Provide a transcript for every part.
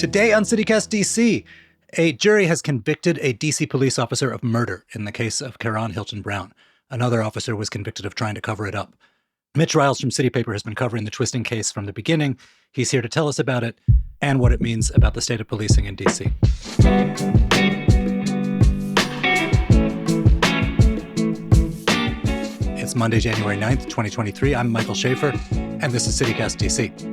Today on CityCast DC, a jury has convicted a DC police officer of murder in the case of Karon Hylton-Brown. Another officer was convicted of trying to cover it up. Mitch Ryals from City Paper has been covering the twisting case from the beginning. He's here to tell us about it and what it means about the state of policing in DC. It's Monday, January 9th, 2023. I'm Michael Schaefer, and this is CityCast DC.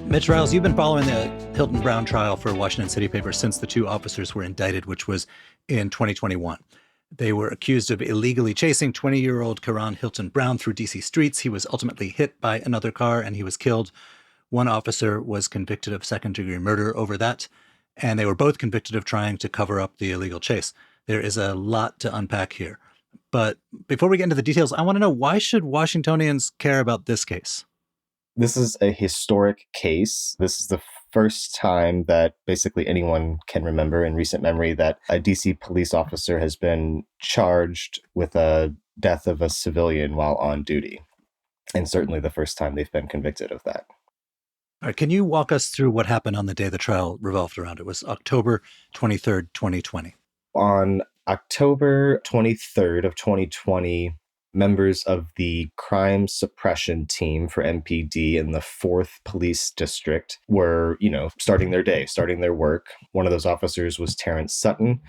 Mitch Ryals, you've been following the Hylton-Brown trial for Washington City Paper since the two officers were indicted, which was in 2021. They were accused of illegally chasing 20-year-old Karon Hylton-Brown through DC streets. He was ultimately hit by another car and he was killed. One officer was convicted of second-degree murder over that, and they were both convicted of trying to cover up the illegal chase. There is a lot to unpack here. But before we get into the details, I want to know, why should Washingtonians care about this case? This is a historic case. This is the first time that basically anyone can remember in recent memory that a DC police officer has been charged with the death of a civilian while on duty. And certainly the first time they've been convicted of that. All right, can you walk us through what happened on the day the trial revolved around? It was October 23rd, 2020. On October 23rd of 2020, members of the crime suppression team for MPD in the 4th Police District were, starting their day, starting their work. One of those officers was Terrence Sutton,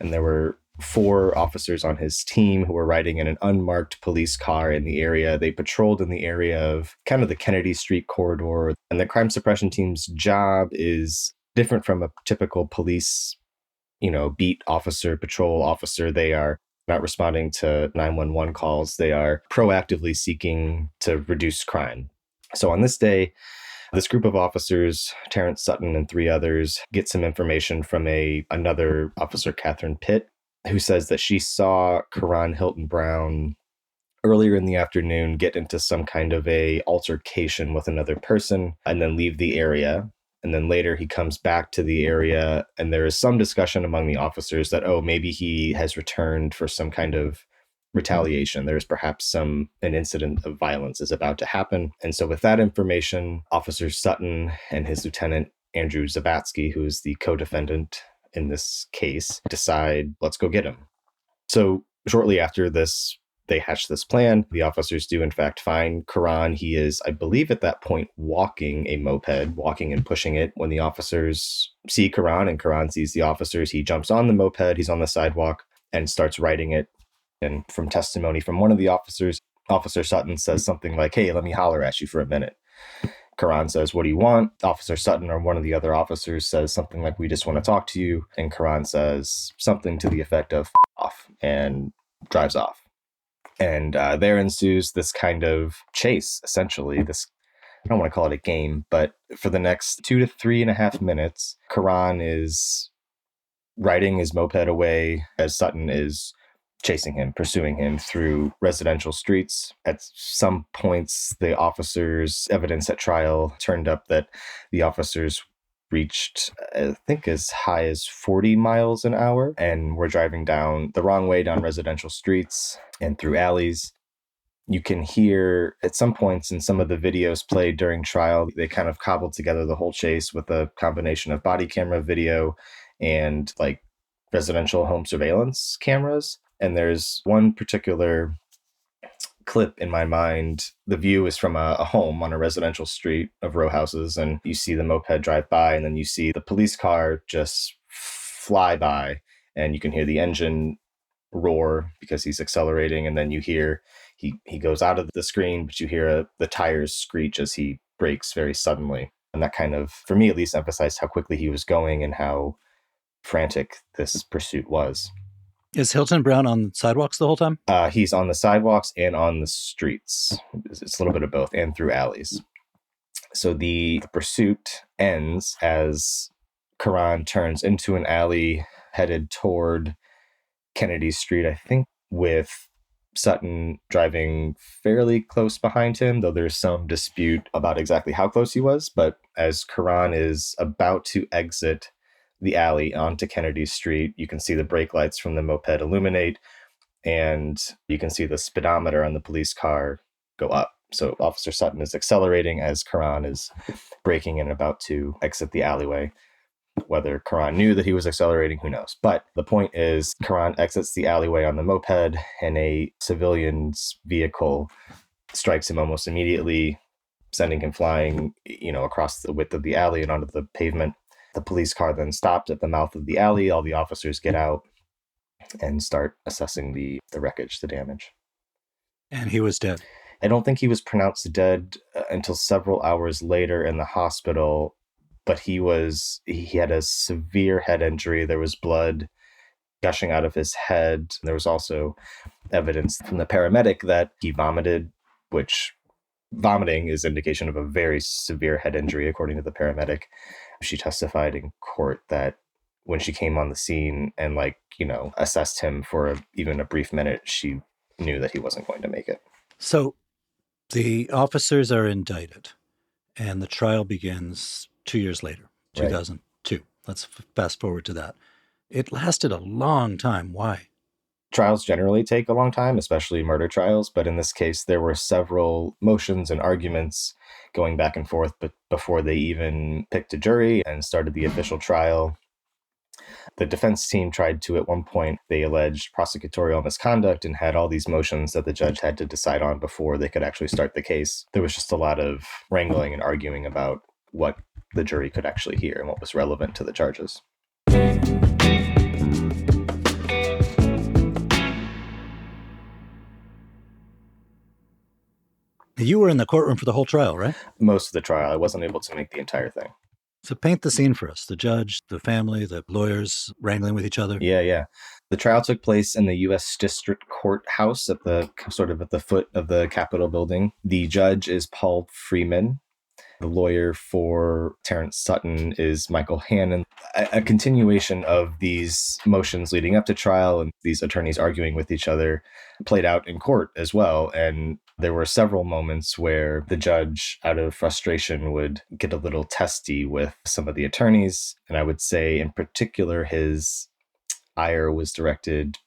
and there were 4 officers on his team who were riding in an unmarked police car in the area. They patrolled in the area of kind of the Kennedy Street corridor. And the crime suppression team's job is different from a typical police, beat officer, patrol officer. They are not responding to 911 calls. They are proactively seeking to reduce crime. So on this day, this group of officers, Terrence Sutton and 3 others, get some information from another officer, Catherine Pitt, who says that she saw Karon Hylton-Brown earlier in the afternoon get into some kind of a altercation with another person and then leave the area. And then later he comes back to the area and there is some discussion among the officers that, maybe he has returned for some kind of retaliation. There's perhaps an incident of violence is about to happen. And so with that information, Officer Sutton and his lieutenant, Andrew Zavatsky, who is the co-defendant in this case, decide, let's go get him. So shortly after this, they hatch this plan. The officers do, in fact, find Karon. He is, I believe, at that point, walking a moped, walking and pushing it. When the officers see Karon and Karon sees the officers, he jumps on the moped. He's on the sidewalk and starts riding it. And from testimony from one of the officers, Officer Sutton says something like, "Hey, let me holler at you for a minute." Karon says, "What do you want?" Officer Sutton or one of the other officers says something like, "We just want to talk to you." And Karon says something to the effect of "off" and drives off. And there ensues this kind of chase, essentially. This, I don't want to call it a game, but for the next 2 to 3.5 minutes, Karon is riding his moped away as Sutton is chasing him, pursuing him through residential streets. At some points, the officers' evidence at trial turned up that the officers reached, I think, as high as 40 miles an hour and were driving down the wrong way down residential streets and through alleys. You can hear at some points in some of the videos played during trial, they kind of cobbled together the whole chase with a combination of body camera video and residential home surveillance cameras. And there's one particular clip in my mind. The view is from a home on a residential street of row houses, and you see the moped drive by, and then you see the police car just fly by, and you can hear the engine roar because he's accelerating, and then you hear he goes out of the screen, but you hear the tires screech as he brakes very suddenly. And that kind of, for me at least, emphasized how quickly he was going and how frantic this pursuit was. Is Hylton-Brown on sidewalks the whole time? He's on the sidewalks and on the streets. It's a little bit of both, and through alleys. So the pursuit ends as Karon turns into an alley headed toward Kennedy Street, I think, with Sutton driving fairly close behind him, though there's some dispute about exactly how close he was. But as Karon is about to exit the alley onto Kennedy Street, you can see the brake lights from the moped illuminate. and you can see the speedometer on the police car go up. So Officer Sutton is accelerating as Karon is braking and about to exit the alleyway. Whether Karon knew that he was accelerating, who knows? But the point is, Karon exits the alleyway on the moped, and a civilian's vehicle strikes him almost immediately, sending him flying, across the width of the alley and onto the pavement. The police car then stopped at the mouth of the alley. All the officers get out and start assessing the wreckage, the damage. And he was dead. I don't think he was pronounced dead until several hours later in the hospital, but he had a severe head injury. There was blood gushing out of his head. There was also evidence from the paramedic that he vomited, which vomiting is indication of a very severe head injury, according to the paramedic. She testified in court that when she came on the scene and assessed him for even a brief minute, she knew that he wasn't going to make it. So the officers are indicted and the trial begins 2 years later, 2002. Right. Let's fast forward to that. It lasted a long time. Why? Trials generally take a long time, especially murder trials. But in this case, there were several motions and arguments going back and forth before they even picked a jury and started the official trial. The defense team tried to, at one point, they alleged prosecutorial misconduct and had all these motions that the judge had to decide on before they could actually start the case. There was just a lot of wrangling and arguing about what the jury could actually hear and what was relevant to the charges. You were in the courtroom for the whole trial, right? Most of the trial. I wasn't able to make the entire thing. So paint the scene for us. The judge, the family, the lawyers wrangling with each other. Yeah. The trial took place in the U.S. District Courthouse at the foot of the Capitol building. The judge is Paul Freeman. The lawyer for Terrence Sutton is Michael Hannon. A continuation of these motions leading up to trial and these attorneys arguing with each other played out in court as well. And there were several moments where the judge, out of frustration, would get a little testy with some of the attorneys. And I would say, in particular, his ire was directed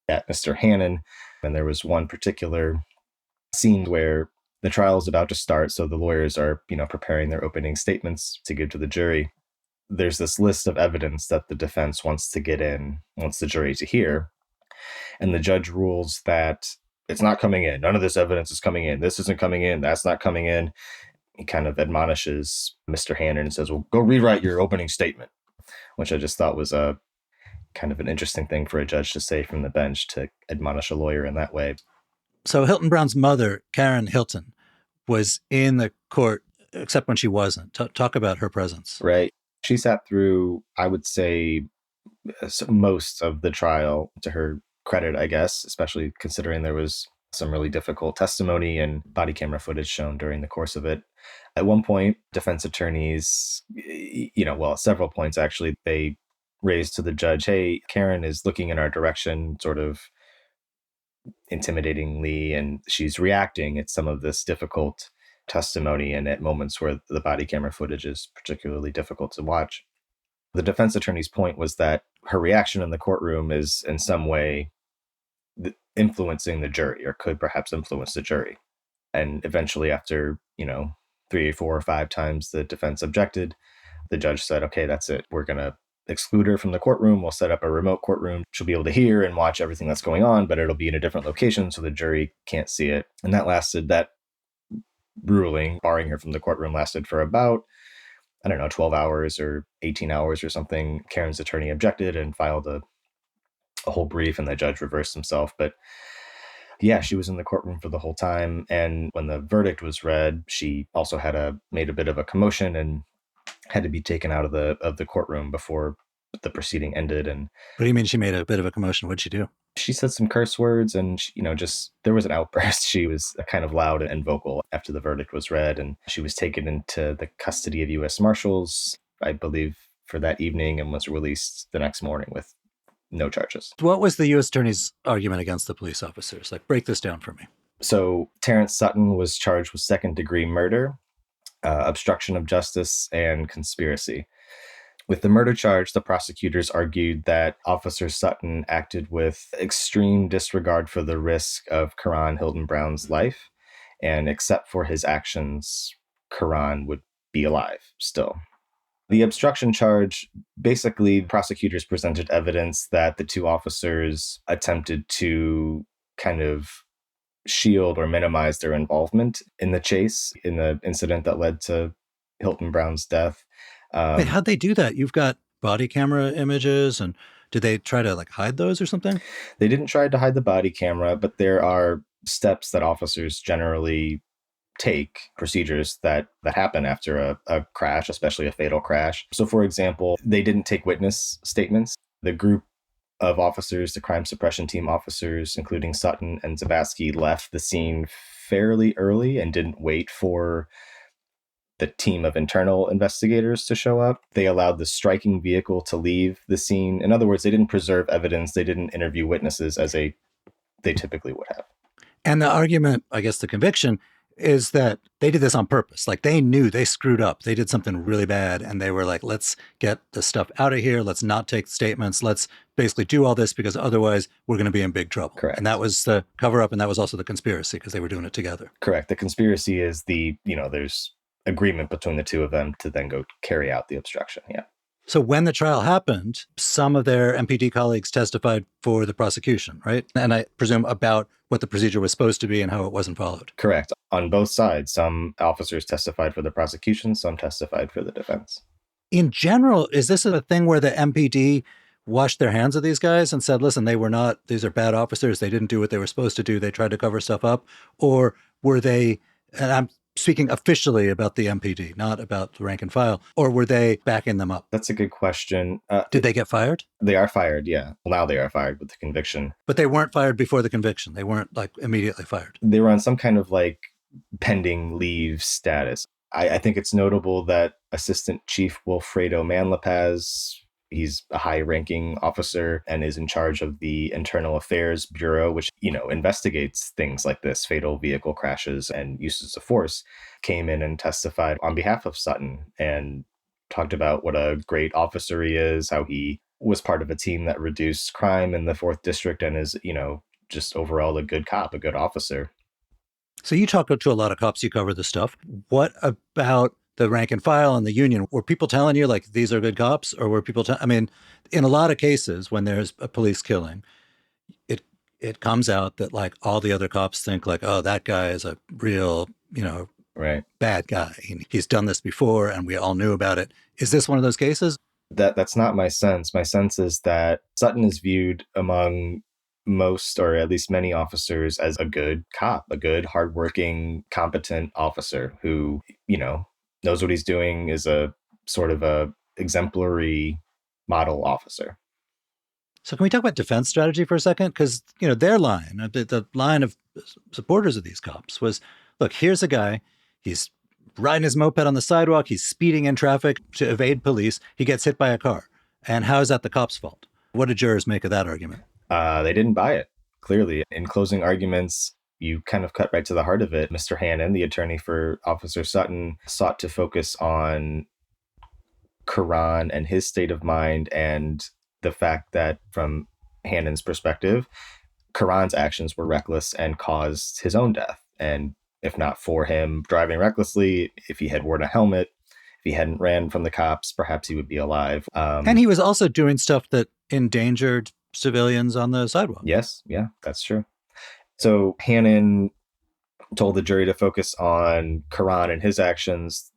at Mr. Hannon. And there was one particular scene where the trial is about to start, so the lawyers are, preparing their opening statements to give to the jury. There's this list of evidence that the defense wants to get in, wants the jury to hear. And the judge rules that it's not coming in. None of this evidence is coming in. This isn't coming in. That's not coming in. He kind of admonishes Mr. Hannon and says, well, go rewrite your opening statement, which I just thought was a kind of an interesting thing for a judge to say from the bench, to admonish a lawyer in that way. So Hylton-Brown's mother, Karon Hylton, was in the court, except when she wasn't. Talk about her presence. Right. She sat through, I would say, most of the trial, to her credit, I guess, especially considering there was some really difficult testimony and body camera footage shown during the course of it. At one point, defense attorneys, at several points, actually, they raised to the judge, hey, Karon is looking in our direction, sort of intimidatingly, and she's reacting at some of this difficult testimony and at moments where the body camera footage is particularly difficult to watch. The defense attorney's point was that her reaction in the courtroom is in some way influencing the jury, or could perhaps influence the jury. And eventually, after 3, 4, or 5 times the defense objected, the judge said, okay, that's it. We're going to exclude her from the courtroom. We'll set up a remote courtroom. She'll be able to hear and watch everything that's going on, but it'll be in a different location so the jury can't see it. And that ruling, barring her from the courtroom, lasted for about, 12 hours or 18 hours or something. Karon's attorney objected and filed a whole brief, and the judge reversed himself. But yeah, she was in the courtroom for the whole time. And when the verdict was read, she also made a bit of a commotion and had to be taken out of the courtroom before the proceeding ended. And what do you mean she made a bit of a commotion? What'd she do? She said some curse words, and there was an outburst. She was kind of loud and vocal after the verdict was read, and she was taken into the custody of U.S. Marshals, I believe, for that evening, and was released the next morning with no charges. What was the U.S. attorney's argument against the police officers? Break this down for me. So Terrence Sutton was charged with second-degree murder, obstruction of justice, and conspiracy. With the murder charge, the prosecutors argued that Officer Sutton acted with extreme disregard for the risk of Karon Hylton-Brown's life, and except for his actions, Karon would be alive still. The obstruction charge, basically, prosecutors presented evidence that the two officers attempted to kind of shield or minimize their involvement in the chase, in the incident that led to Hylton-Brown's death. Wait, how'd they do that? You've got body camera images, and did they try to hide those or something? They didn't try to hide the body camera, but there are steps that officers generally take, procedures that happen after a crash, especially a fatal crash. So, for example, they didn't take witness statements. The group of officers, the crime suppression team officers, including Sutton and Zabasky, left the scene fairly early and didn't wait for the team of internal investigators to show up. They allowed the striking vehicle to leave the scene. In other words, they didn't preserve evidence. They didn't interview witnesses as they typically would have. And the argument, I guess the conviction, is that they did this on purpose. They knew they screwed up. They did something really bad. And they were like, let's get the stuff out of here. Let's not take statements. Let's basically do all this because otherwise we're going to be in big trouble. Correct. And that was the cover up. And that was also the conspiracy because they were doing it together. Correct. The conspiracy is there's agreement between the two of them to then go carry out the obstruction. Yeah. So when the trial happened, some of their MPD colleagues testified for the prosecution, right? And I presume about what the procedure was supposed to be and how it wasn't followed. Correct. On both sides, some officers testified for the prosecution, some testified for the defense. In general, is this a thing where the MPD washed their hands of these guys and said, listen, these are bad officers. They didn't do what they were supposed to do. They tried to cover stuff up. Or were they, and I'm speaking officially about the MPD, not about the rank and file, or were they backing them up? That's a good question. Did they get fired? They are fired, yeah. Well, now they are fired with the conviction. But they weren't fired before the conviction. They weren't immediately fired. They were on some kind of pending leave status. I think it's notable that Assistant Chief Wilfredo Manlapaz, he's a high-ranking officer and is in charge of the Internal Affairs Bureau, which, investigates things like this, fatal vehicle crashes and uses of force, came in and testified on behalf of Sutton and talked about what a great officer he is, how he was part of a team that reduced crime in the 4th District and is, just overall a good cop, a good officer. So you talk to a lot of cops, you cover this stuff. What about the rank and file and the union? Were people telling you these are good cops, or were people in a lot of cases when there's a police killing, it comes out that all the other cops think oh, that guy is a real, right, bad guy. He's done this before and we all knew about it. Is this one of those cases? That's not my sense. My sense is that Sutton is viewed among most, or at least many officers, as a good cop, a good, hardworking, competent officer who, knows what he's doing, is a sort of a exemplary model officer. So can we talk about defense strategy for a second? Because, their line, the line of supporters of these cops was, look, here's a guy, he's riding his moped on the sidewalk, he's speeding in traffic to evade police, he gets hit by a car. And how is that the cop's fault? What did jurors make of that argument? They didn't buy it, clearly. In closing arguments, you kind of cut right to the heart of it. Mr. Hannon, the attorney for Officer Sutton, sought to focus on Karon and his state of mind and the fact that, from Hannon's perspective, Karon's actions were reckless and caused his own death. And if not for him driving recklessly, if he had worn a helmet, if he hadn't ran from the cops, perhaps he would be alive. And he was also doing stuff that endangered civilians on the sidewalk. Yes, yeah, that's true. So Hannon told the jury to focus on Karon and his actions.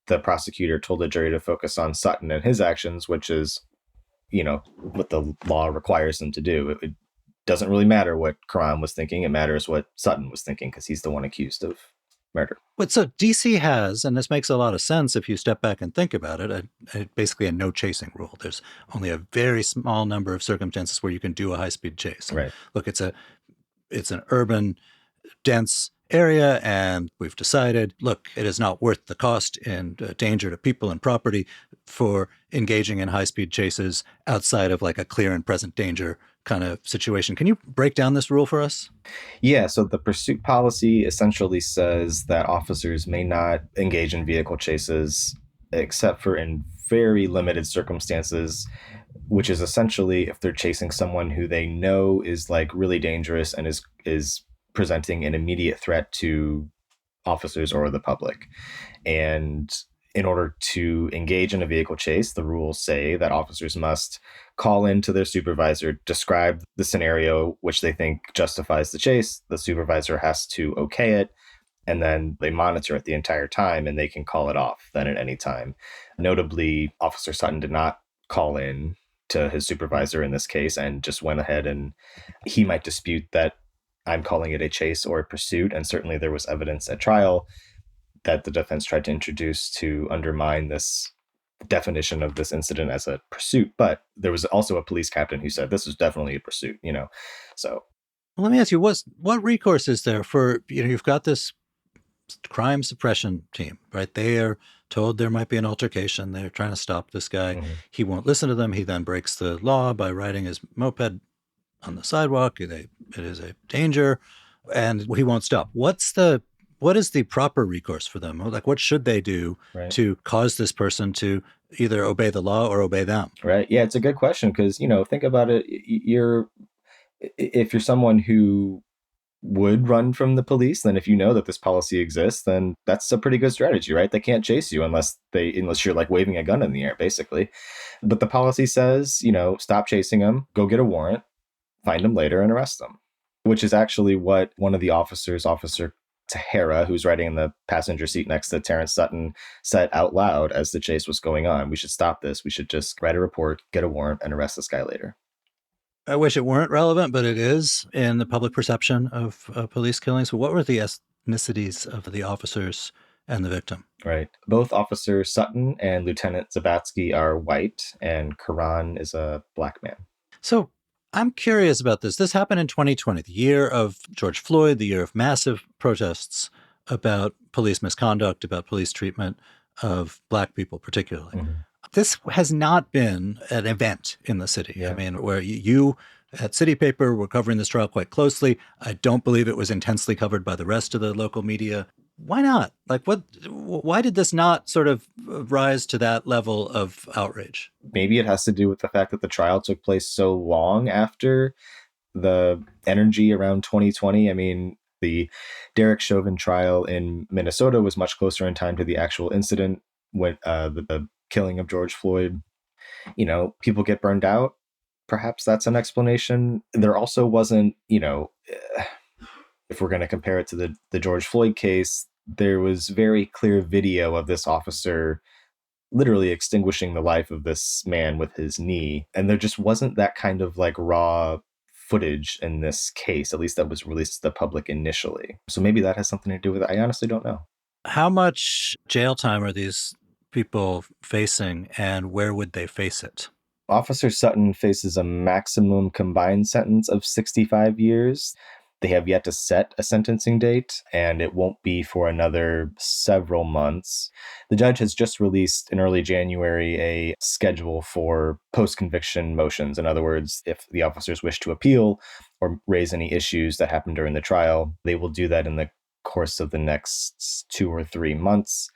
The prosecutor told the jury to focus on Sutton and his actions, which is, what the law requires them to do. It doesn't really matter what Karon was thinking. It matters what Sutton was thinking because he's the one accused of murder. But so DC has, and this makes a lot of sense if you step back and think about it, basically a no chasing rule. There's only a very small number of circumstances where you can do a high-speed chase. Right. Look, it's an urban, dense area, and we've decided, look, it is not worth the cost and danger to people and property for engaging in high-speed chases outside of a clear and present danger kind of situation. Can you break down this rule for us? Yeah, so the pursuit policy essentially says that officers may not engage in vehicle chases except for in very limited circumstances, which is essentially if they're chasing someone who they know is like really dangerous and is presenting an immediate threat to officers or the public. And in order to engage in a vehicle chase, the rules say that officers must call in to their supervisor, describe the scenario which they think justifies the chase. The supervisor has to okay it, and then they monitor it the entire time, and they can call it off then at any time. Notably, Officer Sutton did not call in to his supervisor in this case and just went ahead, and he might dispute that I'm calling it a chase or a pursuit. And certainly there was evidence at trial that the defense tried to introduce to undermine this definition of this incident as a pursuit. But there was also a police captain who said this is definitely a pursuit, So Well, let me ask you, what recourse is there for, you've got this crime suppression team, right? They are told there might be an altercation. They're trying to stop this guy. Mhm. He won't listen to them. He then breaks the law by riding his moped on the sidewalk. It is a danger, and he won't stop. What is the proper recourse for them? Like, what should they do Right. to cause this person to either obey the law or obey them? Right. Yeah, it's a good question because, think about it. If you're someone who would run from the police, then if you know that this policy exists, then that's a pretty good strategy, right? They can't chase you unless you're like waving a gun in the air, basically. But the policy says, stop chasing them, go get a warrant, find them later and arrest them, which is actually what one of the officers, Officer Tahara, who's riding in the passenger seat next to Terrence Sutton, said out loud as the chase was going on. We should stop this. We should just write a report, get a warrant, and arrest this guy later. I wish it weren't relevant, but it is in the public perception of police killings. What were the ethnicities of the officers and the victim? Right. Both Officer Sutton and Lieutenant Zabatsky are white, and Karan is a black man. So I'm curious about this. This happened in 2020, the year of George Floyd, the year of massive protests about police misconduct, about police treatment of Black people particularly. Mm-hmm. This has not been an event in the city. Yeah. I mean, where you at City Paper were covering this trial quite closely. I don't believe it was intensely covered by the rest of the local media. Why not? Like, why did this not sort of rise to that level of outrage? Maybe it has to do with the fact that the trial took place so long after the energy around 2020. I mean, the Derek Chauvin trial in Minnesota was much closer in time to the actual incident when the killing of George Floyd. People get burned out. Perhaps that's an explanation. There also wasn't, if we're going to compare it to the George Floyd case, there was very clear video of this officer literally extinguishing the life of this man with his knee. And there just wasn't that kind of like raw footage in this case, at least that was released to the public initially. So maybe that has something to do with it. I honestly don't know. How much jail time are these people facing, and where would they face it? Officer Sutton faces a maximum combined sentence of 65 years. They have yet to set a sentencing date, and it won't be for another several months. The judge has just released in early January a schedule for post-conviction motions. In other words, if the officers wish to appeal or raise any issues that happened during the trial, they will do that in the course of the next 2 or 3 months.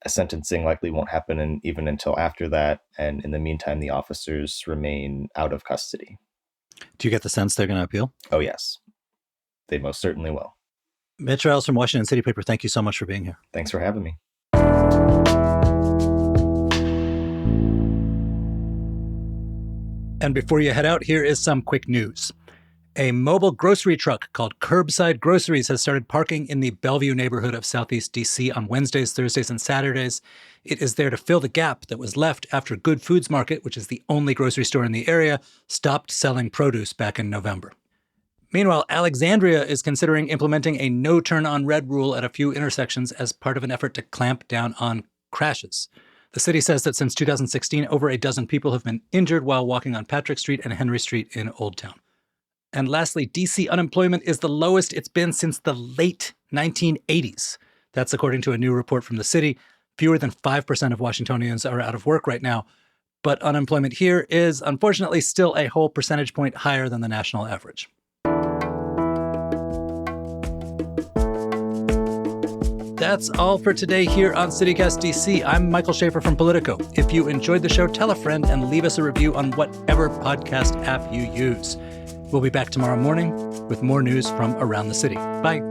A sentencing likely won't happen even until after that. And in the meantime, the officers remain out of custody. Do you get the sense they're going to appeal? Oh, yes. They most certainly will. Mitch Ryals from Washington City Paper, thank you so much for being here. Thanks for having me. And before you head out, here is some quick news. A mobile grocery truck called Curbside Groceries has started parking in the Bellevue neighborhood of Southeast D.C. on Wednesdays, Thursdays, and Saturdays. It is there to fill the gap that was left after Good Foods Market, which is the only grocery store in the area, stopped selling produce back in November. Meanwhile, Alexandria is considering implementing a no turn on red rule at a few intersections as part of an effort to clamp down on crashes. The city says that since 2016, over a dozen people have been injured while walking on Patrick Street and Henry Street in Old Town. And lastly, DC unemployment is the lowest it's been since the late 1980s. That's according to a new report from the city. Fewer than 5% of Washingtonians are out of work right now. But unemployment here is, unfortunately, still a whole percentage point higher than the national average. That's all for today here on CityCast DC. I'm Michael Schaefer from Politico. If you enjoyed the show, tell a friend and leave us a review on whatever podcast app you use. We'll be back tomorrow morning with more news from around the city. Bye.